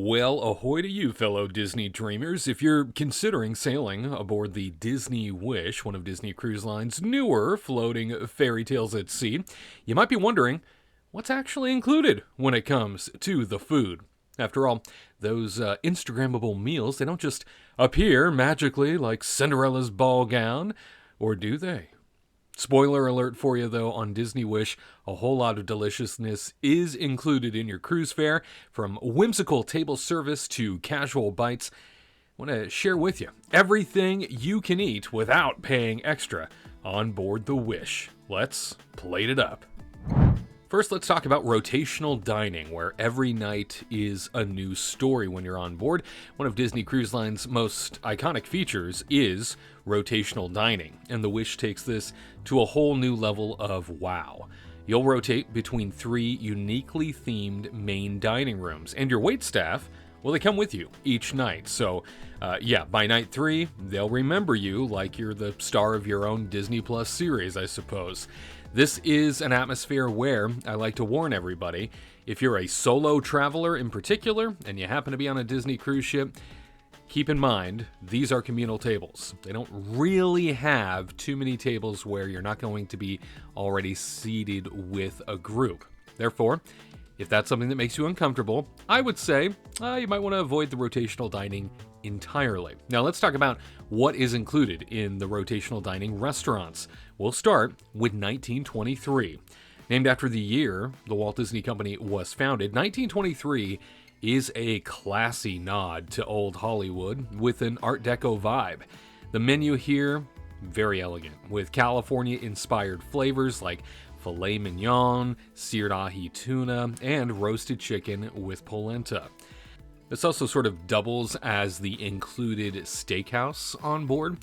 Well, ahoy to you, fellow Disney dreamers. If you're considering sailing aboard the Disney Wish, one of Disney Cruise Line's newer floating fairy tales at sea, you might be wondering what's actually included when it comes to the food. After all, those Instagrammable meals, they don't just appear magically like Cinderella's ball gown, or do they? Spoiler alert for you, though, on Disney Wish, a whole lot of deliciousness is included in your cruise fare, from whimsical table service to casual bites. I want to share with you everything you can eat without paying extra on board the Wish. Let's plate it up. First, let's talk about rotational dining, where every night is a new story when you're on board. One of Disney Cruise Line's most iconic features is rotational dining, and the Wish takes this to a whole new level of wow. You'll rotate between 3 uniquely themed main dining rooms, and your waitstaff, well, they come with you each night. So, by night 3, they'll remember you like you're the star of your own Disney Plus series, I suppose. This is an atmosphere where I like to warn everybody, if you're a solo traveler in particular, and you happen to be on a Disney cruise ship, keep in mind, these are communal tables. They don't really have too many tables where you're not going to be already seated with a group. Therefore, if that's something that makes you uncomfortable, I would say you might want to avoid the rotational dining entirely. Now let's talk about what is included in the rotational dining restaurants. We'll start with 1923. Named after the year the Walt Disney Company was founded, 1923 is a classy nod to old Hollywood with an Art Deco vibe. The menu here, very elegant, with California-inspired flavors like filet mignon, seared ahi tuna, and roasted chicken with polenta. This also sort of doubles as the included steakhouse on board.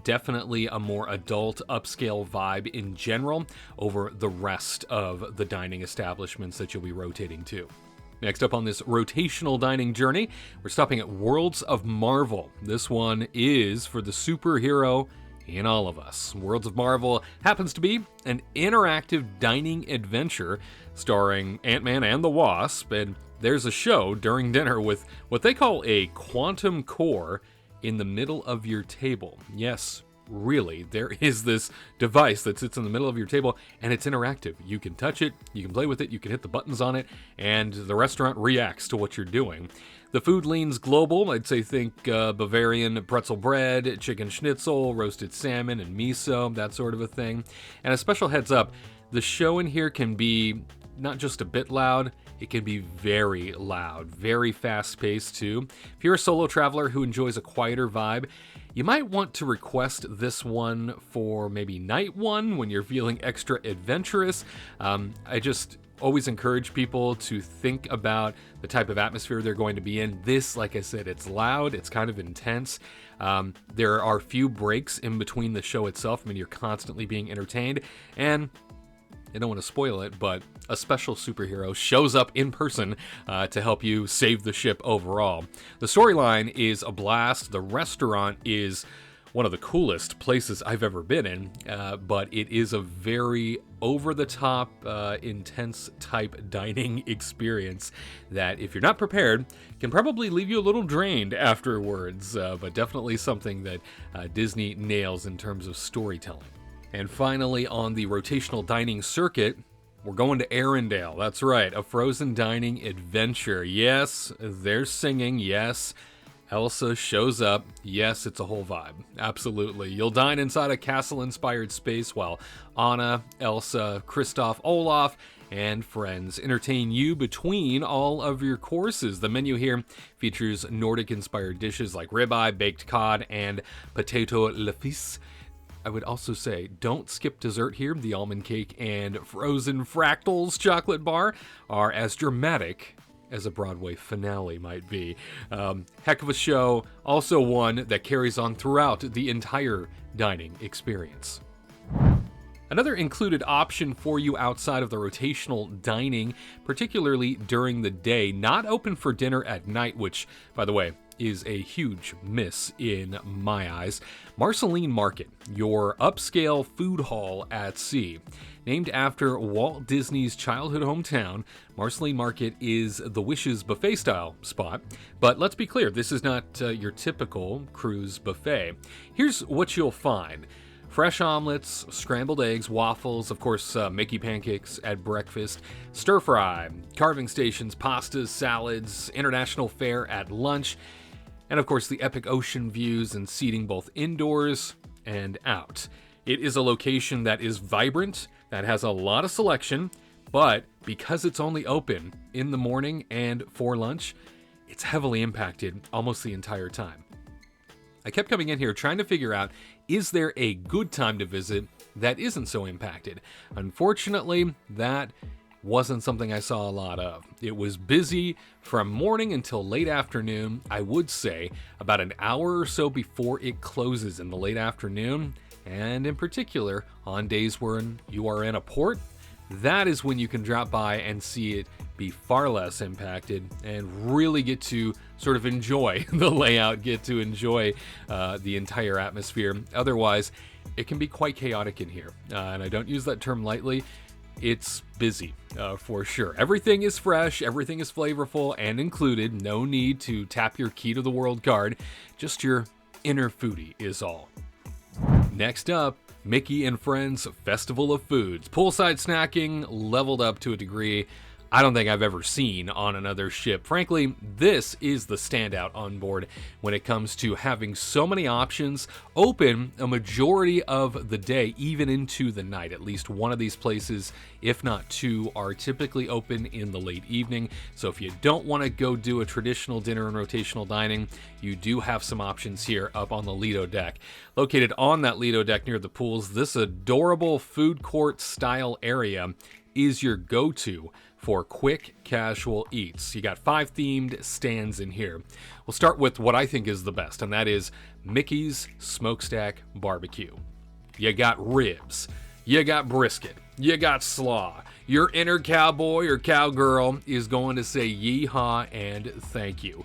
Definitely a more adult, upscale vibe in general over the rest of the dining establishments that you'll be rotating to. Next up on this rotational dining journey, we're stopping at Worlds of Marvel. This one is for the superhero in all of us. Worlds of Marvel happens to be an interactive dining adventure starring Ant-Man and the Wasp, and there's a show during dinner with what they call a quantum core in the middle of your table. Yes, really, there is this device that sits in the middle of your table, and it's interactive. You can touch it, you can play with it, you can hit the buttons on it, and the restaurant reacts to what you're doing. The food leans global. I'd say think Bavarian pretzel bread, chicken schnitzel, roasted salmon, and miso, that sort of a thing. And a special heads up, the show in here can be not just a bit loud, it can be very loud, very fast-paced too. If you're a solo traveler who enjoys a quieter vibe, you might want to request this one for maybe night 1 when you're feeling extra adventurous. I just always encourage people to think about the type of atmosphere they're going to be in. This, like I said, it's loud, it's kind of intense. There are few breaks in between the show itself. I mean, you're constantly being entertained, and I don't want to spoil it, but a special superhero shows up in person to help you save the ship overall. The storyline is a blast. The restaurant is one of the coolest places I've ever been in, but it is a very over-the-top, intense type dining experience that, if you're not prepared, can probably leave you a little drained afterwards, but definitely something that Disney nails in terms of storytelling. And finally, on the rotational dining circuit, we're going to Arendelle. That's right, a frozen dining adventure. Yes, there's singing. Yes, Elsa shows up. Yes, it's a whole vibe. Absolutely. You'll dine inside a castle-inspired space while Anna, Elsa, Kristoff, Olaf, and friends entertain you between all of your courses. The menu here features Nordic-inspired dishes like ribeye, baked cod, and potato lefis. I would also say, don't skip dessert here. The almond cake and frozen fractals chocolate bar are as dramatic as a Broadway finale might be. Heck of a show, also one that carries on throughout the entire dining experience. Another included option for you outside of the rotational dining, particularly during the day, not open for dinner at night, which, by the way, is a huge miss in my eyes. Marceline Market, your upscale food hall at sea. Named after Walt Disney's childhood hometown, Marceline Market is the Wish's buffet-style spot. But let's be clear, this is not your typical cruise buffet. Here's what you'll find. Fresh omelets, scrambled eggs, waffles, of course, Mickey pancakes at breakfast, stir fry, carving stations, pastas, salads, international fare at lunch, and of course the epic ocean views and seating both indoors and out. It is a location that is vibrant, that has a lot of selection, but because it's only open in the morning and for lunch, it's heavily impacted almost the entire time. I kept coming in here trying to figure out, is there a good time to visit that isn't so impacted? Unfortunately, that wasn't something I saw a lot of. It was busy from morning until late afternoon. I would say about an hour or so before it closes in the late afternoon, and in particular on days when you are in a port, that is when you can drop by and see it be far less impacted and really get to sort of enjoy the layout, get to enjoy the entire atmosphere. Otherwise, it can be quite chaotic in here. And I don't use that term lightly. It's busy, for sure. Everything is fresh, everything is flavorful and included. No need to tap your key to the world card. Just your inner foodie is all. Next up, Mickey and Friends Festival of Foods. Poolside snacking leveled up to a degree I don't think I've ever seen on another ship. Frankly, this is the standout on board when it comes to having so many options open a majority of the day, even into the night. At least one of these places, if not two, are typically open in the late evening. So if you don't want to go do a traditional dinner and rotational dining, you do have some options here up on the Lido deck. Located on that Lido deck near the pools, this adorable food court style area is your go-to for quick casual eats. You got 5 themed stands in here. We'll start with what I think is the best, and that is Mickey's Smokestack Barbecue. You got ribs, you got brisket, you got slaw. Your inner cowboy or cowgirl is going to say yeehaw and thank you.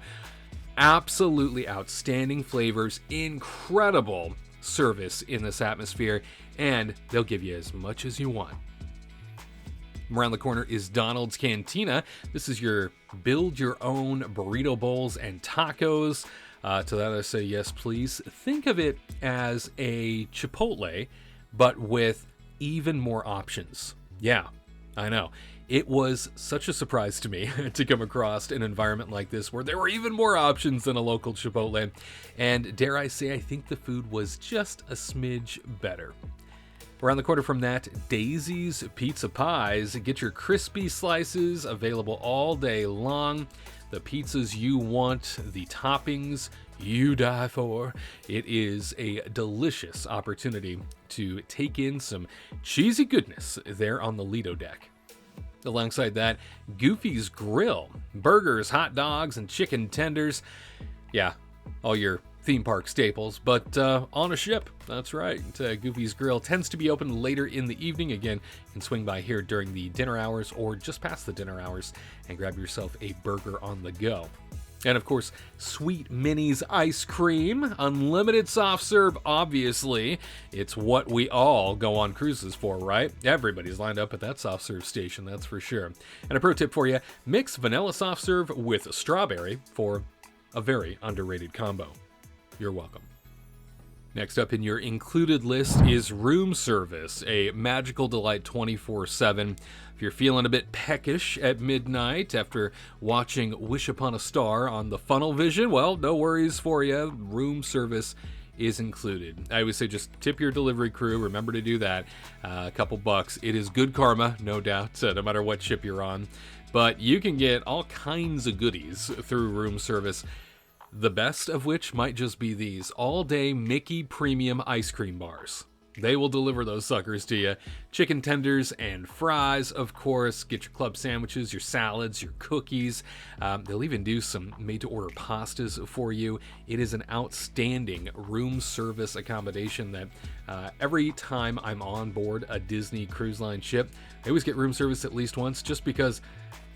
Absolutely outstanding flavors, incredible service in this atmosphere, and they'll give you as much as you want. Around the corner is Donald's Cantina. This is your build your own burrito bowls and tacos. To that I say yes, please. Think of it as a Chipotle, but with even more options. Yeah, I know. It was such a surprise to me to come across an environment like this where there were even more options than a local Chipotle. And dare I say, I think the food was just a smidge better. Around the corner from that, Daisy's Pizza Pies. Get your crispy slices available all day long. The pizzas you want, the toppings you die for. It is a delicious opportunity to take in some cheesy goodness there on the Lido deck. Alongside that, Goofy's Grill. Burgers, hot dogs, and chicken tenders. Yeah, all your theme park staples, but on a ship. That's right. Goofy's Grill tends to be open later in the evening. Again, you can swing by here during the dinner hours or just past the dinner hours and grab yourself a burger on the go. And of course, Sweet Minnie's ice cream, unlimited soft serve, obviously. It's what we all go on cruises for, right? Everybody's lined up at that soft serve station, that's for sure. And a pro tip for you, mix vanilla soft serve with strawberry for a very underrated combo. You're welcome. Next up in your included list is room service, a magical delight 24/7. If you're feeling a bit peckish at midnight after watching Wish Upon a Star on the Funnel Vision, well, no worries for you. Room service is included. I always say just tip your delivery crew. Remember to do that. A couple bucks. It is good karma, no doubt, no matter what ship you're on. But you can get all kinds of goodies through room service. The best of which might just be these all-day Mickey Premium ice cream bars. They will deliver those suckers to you. Chicken tenders and fries, of course. Get your club sandwiches, your salads, your cookies. They'll even do some made-to-order pastas for you. It is an outstanding room service accommodation that every time I'm on board a Disney Cruise Line ship, I always get room service at least once just because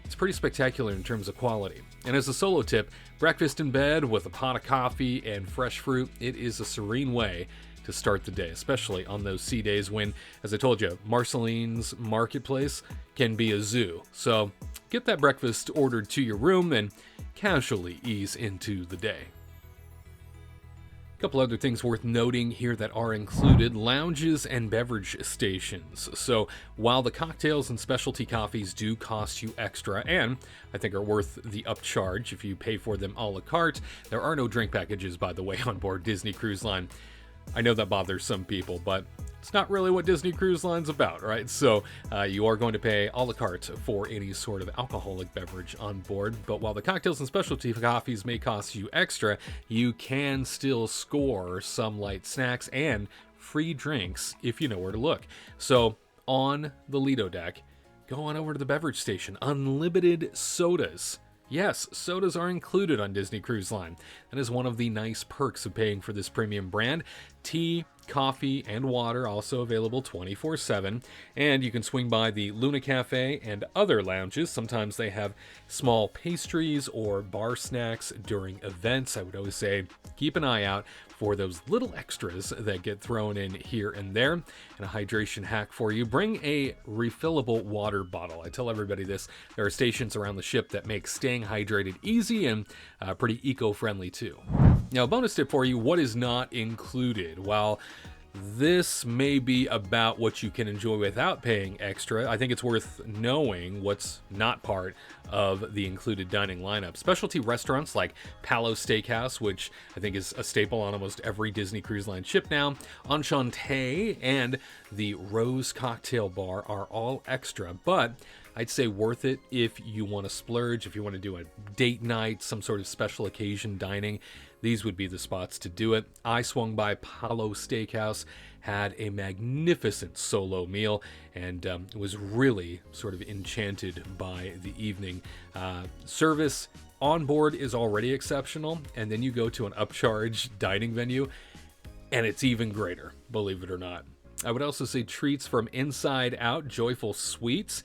it's pretty spectacular in terms of quality. And as a solo tip, breakfast in bed with a pot of coffee and fresh fruit, it is a serene way to start the day, especially on those sea days when, as I told you, Marceline's Marketplace can be a zoo. So get that breakfast ordered to your room and casually ease into the day. A couple other things worth noting here that are included: lounges and beverage stations. So while the cocktails and specialty coffees do cost you extra, and I think are worth the upcharge if you pay for them a la carte, there are no drink packages, by the way, on board Disney Cruise Line. I know that bothers some people, but it's not really what Disney Cruise Line's about, right? So you are going to pay a la carte for any sort of alcoholic beverage on board. But while the cocktails and specialty coffees may cost you extra, you can still score some light snacks and free drinks if you know where to look. So on the Lido deck, go on over to the beverage station. Unlimited sodas. Yes, sodas are included on Disney Cruise Line. That is one of the nice perks of paying for this premium brand. Tea, coffee, and water also available 24/7. And you can swing by the Luna Cafe and other lounges. Sometimes they have small pastries or bar snacks during events. I would always say keep an eye out for those little extras that get thrown in here and there. And a hydration hack for you: bring a refillable water bottle. I tell everybody this. There are stations around the ship that make staying hydrated easy and pretty eco-friendly too. Now, a bonus tip for you: what is not included? While this may be about what you can enjoy without paying extra, I think it's worth knowing what's not part of the included dining lineup. Specialty restaurants like Palo Steakhouse, which I think is a staple on almost every Disney Cruise Line ship now, Enchanting, and the Rose Cocktail Bar are all extra, but I'd say worth it if you want to splurge, if you want to do a date night, some sort of special occasion dining. These would be the spots to do it. I swung by Palo Steakhouse, had a magnificent solo meal, and was really sort of enchanted by the evening. Service on board is already exceptional, and then you go to an upcharge dining venue, and it's even greater, believe it or not. I would also say treats from Inside Out, Joyful Sweets.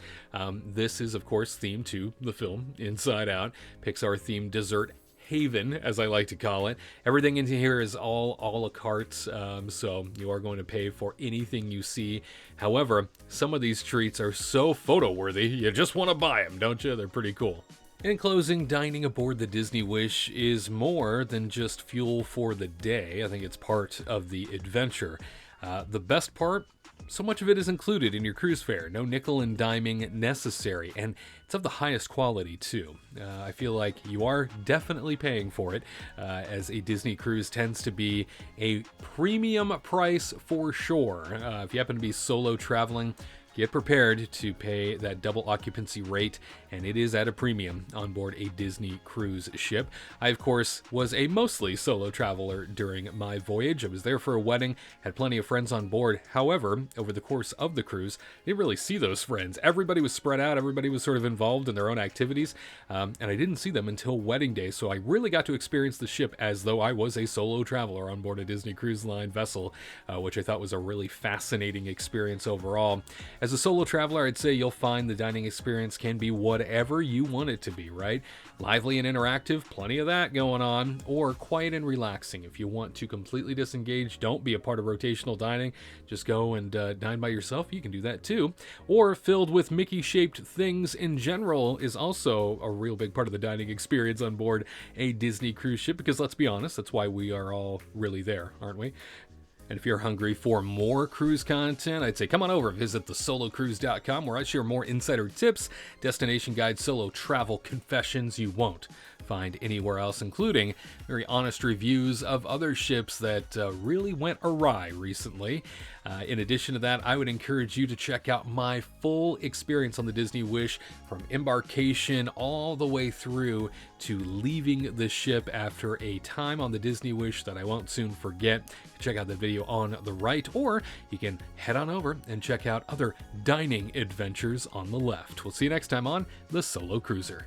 This is, of course, themed to the film Inside Out, Pixar-themed dessert haven, as I like to call it. Everything in here is all a la carte, so you are going to pay for anything you see. However, some of these treats are so photo-worthy, you just want to buy them, don't you? They're pretty cool. In closing, dining aboard the Disney Wish is more than just fuel for the day. I think it's part of the adventure. The best part, so much of it is included in your cruise fare. No nickel and diming necessary, and it's of the highest quality too. I feel like you are definitely paying for it, as a Disney cruise tends to be a premium price for sure. If you happen to be solo traveling, get prepared to pay that double occupancy rate, and it is at a premium on board a Disney cruise ship. I, of course, was a mostly solo traveler during my voyage. I was there for a wedding, had plenty of friends on board. However, over the course of the cruise, I didn't really see those friends. Everybody was spread out, everybody was sort of involved in their own activities, and I didn't see them until wedding day, so I really got to experience the ship as though I was a solo traveler on board a Disney Cruise Line vessel, which I thought was a really fascinating experience overall. As a solo traveler, I'd say you'll find the dining experience can be whatever you want it to be, right? Lively and interactive, plenty of that going on, or quiet and relaxing. If you want to completely disengage, don't be a part of rotational dining, just go and dine by yourself, you can do that too. Or filled with Mickey-shaped things in general is also a real big part of the dining experience on board a Disney cruise ship, because let's be honest, that's why we are all really there, aren't we? And if you're hungry for more cruise content, I'd say come on over, visit thesolocruise.com, where I share more insider tips, destination guides, solo travel confessions you won't find anywhere else, including very honest reviews of other ships that really went awry recently. In addition to that, I would encourage you to check out my full experience on the Disney Wish, from embarkation all the way through to leaving the ship after a time on the Disney Wish that I won't soon forget. Check out the video on the right, or you can head on over and check out other dining adventures on the left. We'll see you next time on The Solo Cruiser.